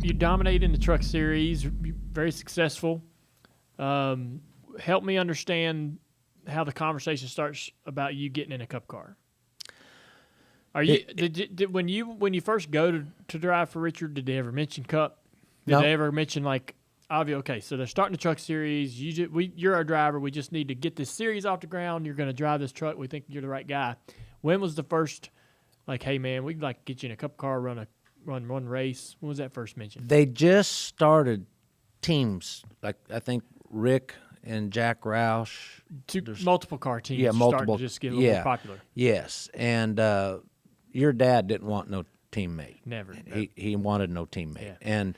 you dominate in the truck series, very successful. Help me understand how the conversation starts about you getting in a Cup car. Are you when you first go to drive for Richard? Did they ever mention Cup? Did they ever mention like, okay, so they're starting the truck series. You're our driver. We just need to get this series off the ground. You're going to drive this truck. We think you're the right guy. When was the first, like, hey man, we'd like to get you in a Cup car, run one race? When was that first mentioned? They just started teams. Like I think Rick and Jack Roush. Multiple car teams. Yeah, multiple. Starting to just get a little more popular. Yes, and your dad didn't want no teammate. Never. He wanted no teammate, Yeah.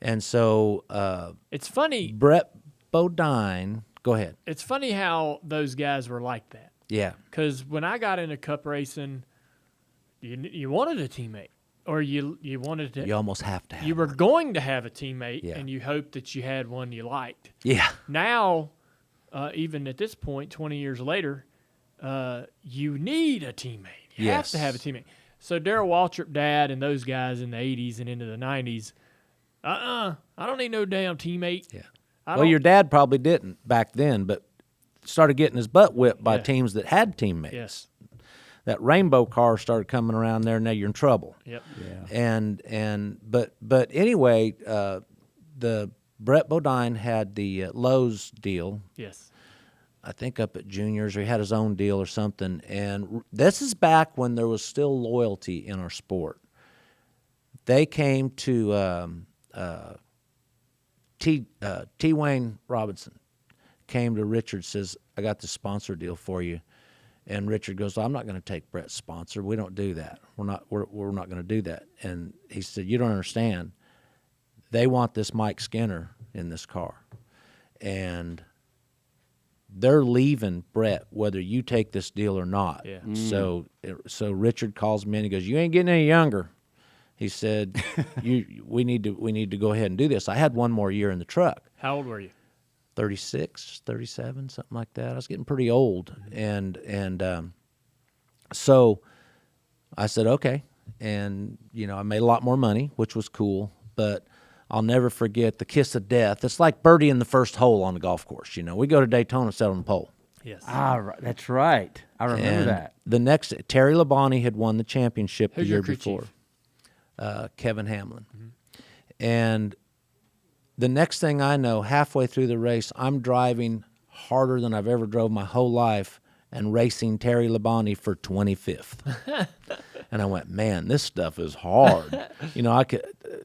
and so it's funny. Brett Bodine. Go ahead. It's funny how those guys were like that. Yeah. Because when I got into Cup racing, you wanted a teammate, or you wanted to. You almost have to have. You were going to have a teammate, Yeah. and you hoped that you had one you liked. Yeah. Now, even at this point, 20 years later, you need a teammate. You have to have a teammate. So Darrell Waltrip, Dad, and those guys in the 80s and into the 90s, I don't need no damn teammate. Yeah. Well, your dad probably didn't back then, but started getting his butt whipped by teams that had teammates. Yes. That rainbow car started coming around there, now you're in trouble. Yep. Yeah. But anyway, the Brett Bodine had the Lowe's deal. Yes. I think up at juniors, or he had his own deal or something. And this is back when there was still loyalty in our sport. They came to T. Wayne Robinson came to Richard, says, I got this sponsor deal for you. And Richard goes, I'm not going to take Brett's sponsor. We don't do that. We're not going to do that. And he said, you don't understand. They want this Mike Skinner in this car. And they're leaving Brett whether you take this deal or not. Yeah. So Richard calls me in. He goes, you ain't getting any younger. He said, we need to go ahead and do this. I had one more year in the truck. How old were you? 36, 37, something like that. I was getting pretty old. And so I said, okay. And, I made a lot more money, which was cool. But I'll never forget the kiss of death. It's like birdie in the first hole on the golf course. We go to Daytona, set on the pole. Yes. That's right. I remember that. The next, Terry Labonte had won the championship Who's the year your crew before. chief? Kevin Hamlin. Mm-hmm. And the next thing I know, halfway through the race, I'm driving harder than I've ever drove my whole life and racing Terry Labonte for 25th. And I went, man, this stuff is hard.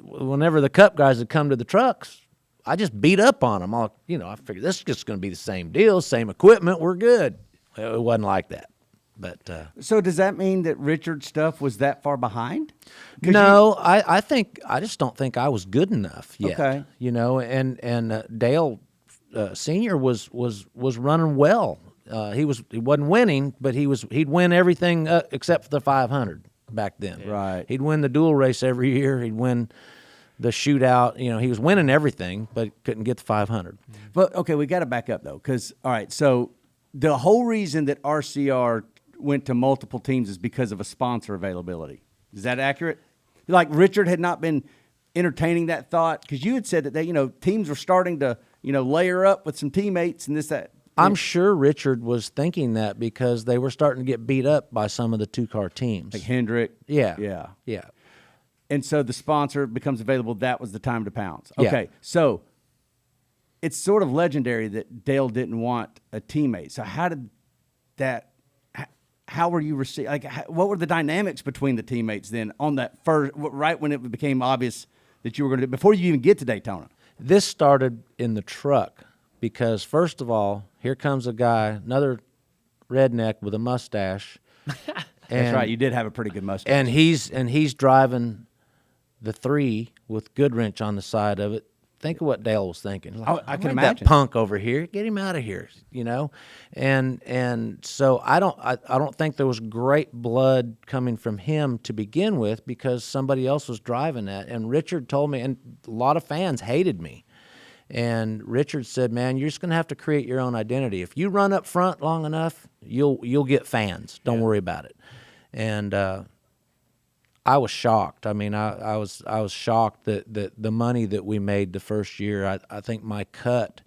Whenever the Cup guys would come to the trucks, I just beat up on them. I figured this is just going to be the same deal, same equipment, we're good. Well, it wasn't like that. But so does that mean that Richard's stuff was that far behind? No, I just don't think I was good enough yet. Okay. And Dale Senior was running well. He wasn't winning, but he'd win everything except for the 500 back then. Right. He'd win the dual race every year. He'd win the shootout. He was winning everything, but couldn't get the 500. But okay, we got to back up though, because all right, so the whole reason that RCR went to multiple teams is because of a sponsor availability. Is that accurate? Like Richard had not been entertaining that thought, because you had said that they, teams were starting to, layer up with some teammates and this, that. I'm sure Richard was thinking that because they were starting to get beat up by some of the two-car teams. Like Hendrick. Yeah. And so the sponsor becomes available. That was the time to pounce. Yeah. Okay, so it's sort of legendary that Dale didn't want a teammate. So how were you received? Like, what were the dynamics between the teammates then on that first, right when it became obvious that you were going to, before you even get to Daytona? This started in the truck because, first of all, here comes a guy, another redneck with a mustache. That's right. You did have a pretty good mustache. And he's driving the 3 with Goodwrench on the side of it. Think of what Dale was thinking. Like, I can that imagine. punk over here, get him out of here, And so I don't think there was great blood coming from him to begin with because somebody else was driving that. And Richard told me, and a lot of fans hated me. And Richard said, "Man, you're just going to have to create your own identity. If you run up front long enough, you'll get fans. Don't worry about it." And I was shocked. I mean, I was shocked that the money that we made the first year. I think my cut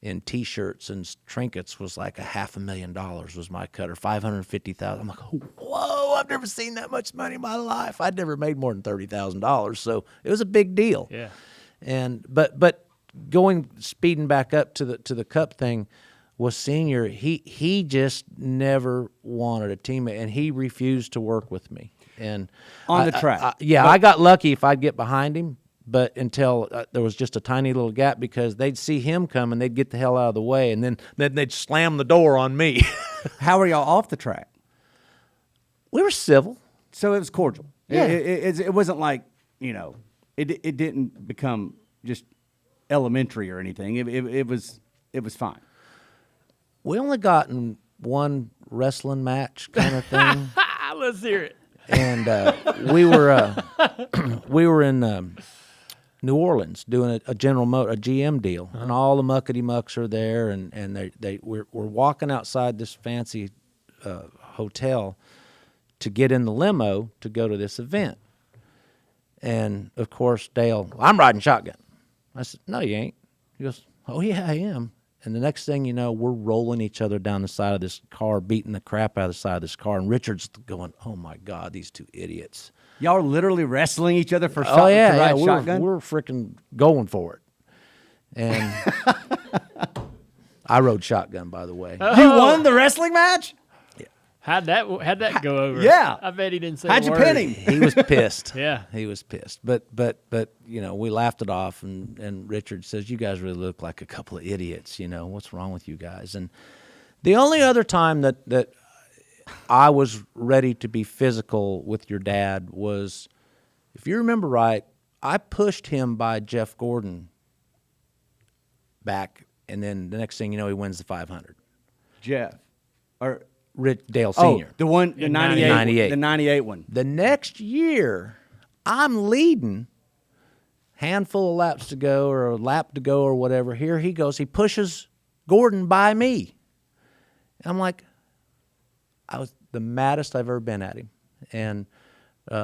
in T-shirts and trinkets was like $500,000 was my cut, or $550,000. I'm like, whoa! I've never seen that much money in my life. I'd never made more than $30,000, so it was a big deal. Yeah. And but speeding back up to the Cup thing, was Senior. He just never wanted a teammate, and he refused to work with me. And on the track, I got lucky if I'd get behind him, but until there was just a tiny little gap, because they'd see him coming, they'd get the hell out of the way, and then they'd slam the door on me. How were y'all off the track? We were civil, so it was cordial. Yeah. It wasn't like, it didn't become just elementary or anything. It was fine. We only got in one wrestling match kind of thing. Let's hear it. And we were in New Orleans doing a GM deal, and all the muckety mucks are there, and we're walking outside this fancy hotel to get in the limo to go to this event. And of course, Dale, I'm riding shotgun. I said, no, you ain't. He goes, oh yeah, I am. And the next thing you know, we're rolling each other down the side of this car, beating the crap out of the side of this car. And Richard's going, oh, my God, these two idiots. Y'all are literally wrestling each other for to ride shotgun? We're freaking going for it. And I rode shotgun, by the way. You won the wrestling match? How'd that go over? Yeah. I bet he didn't say How'd a you word. pin him? He was pissed. Yeah. He was pissed. But we laughed it off, and Richard says, you guys really look like a couple of idiots, what's wrong with you guys? And the only other time that I was ready to be physical with your dad was, if you remember right, I pushed him by Jeff Gordon back, and then the next thing you know, he wins the 500. Jeff. Or Dale Sr. The one, the 98. The 98 one. The next year, I'm leading, handful of laps to go, or a lap to go, or whatever. Here he goes. He pushes Gordon by me. I'm like, I was the maddest I've ever been at him. And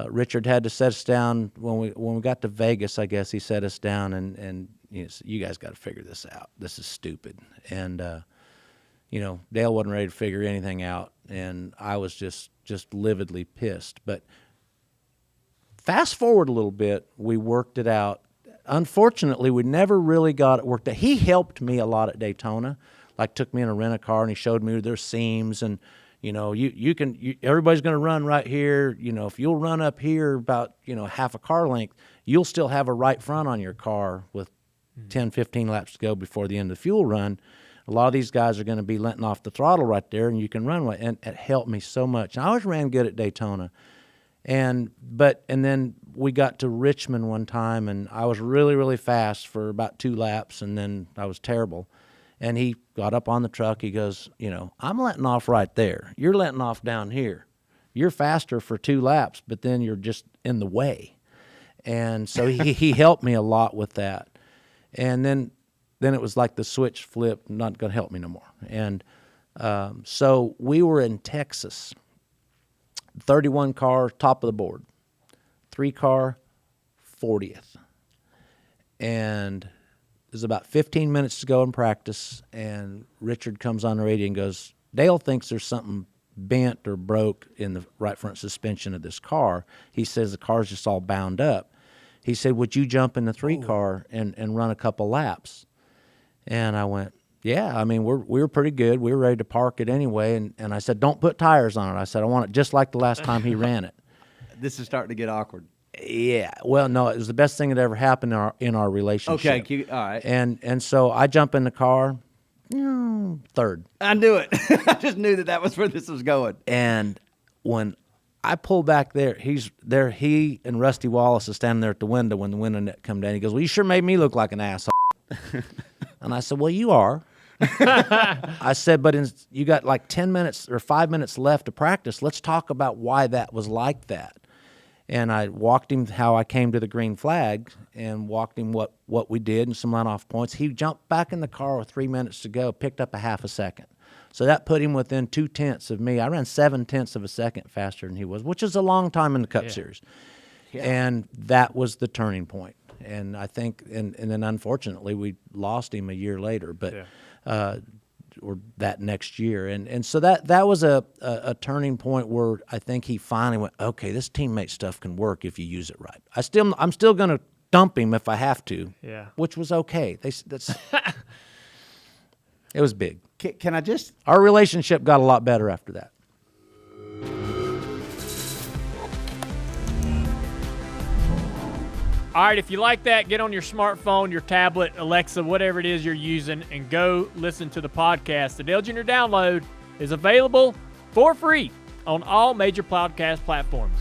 Richard had to set us down when we got to Vegas. I guess he set us down and you guys got to figure this out. This is stupid. And Dale wasn't ready to figure anything out, and I was just lividly pissed. But fast forward a little bit, we worked it out. Unfortunately, we never really got it worked out. He helped me a lot at Daytona, like took me in a rent-a-car, and he showed me their seams, and everybody's going to run right here. If you'll run up here about half a car length, you'll still have a right front on your car with 10, 15 laps to go before the end of the fuel run. A lot of these guys are going to be letting off the throttle right there, and you can run with it. And it helped me so much. And I always ran good at Daytona. And then we got to Richmond one time, and I was really, really fast for about 2 laps, and then I was terrible. And he got up on the truck. He goes, I'm letting off right there. You're letting off down here. You're faster for 2 laps, but then you're just in the way. And so he helped me a lot with that. And then it was like the switch flipped, not going to help me no more. And so we were in Texas, 31 car, top of the board, 3 car, 40th. And there's about 15 minutes to go in practice, and Richard comes on the radio and goes, Dale thinks there's something bent or broke in the right front suspension of this car. He says the car's just all bound up. He said, would you jump in the 3 car and run a couple laps? And I went, yeah, I mean, we were pretty good. We were ready to park it anyway. And I said, don't put tires on it. I said, I want it just like the last time he ran it. This is starting to get awkward. Yeah. Well, no, it was the best thing that ever happened in our relationship. Okay, all right. And so I jump in the car, third. I knew it. I just knew that was where this was going. And when I pull back there, he's there. He and Rusty Wallace is standing there at the window when the window net come down. He goes, well, you sure made me look like an asshole. And I said, well, you are. I said, but you got like 10 minutes or 5 minutes left to practice. Let's talk about why that was like that. And I walked him how I came to the green flag and walked him what we did and some line-off points. He jumped back in the car with 3 minutes to go, picked up a half a second. So that put him within 0.2 of me. I ran 0.7 of a second faster than he was, which is a long time in the Cup Series. And that was the turning point. And I think, and then unfortunately we lost him a year later, but or that next year, and so that was a turning point where I think he finally went, okay, this teammate stuff can work if you use it right. I'm still going to dump him if I have to, which was okay. It was big. Can I just? Our relationship got a lot better after that. All right, if you like that, get on your smartphone, your tablet, Alexa, whatever it is you're using, and go listen to the podcast. The Dale Jr. Download is available for free on all major podcast platforms.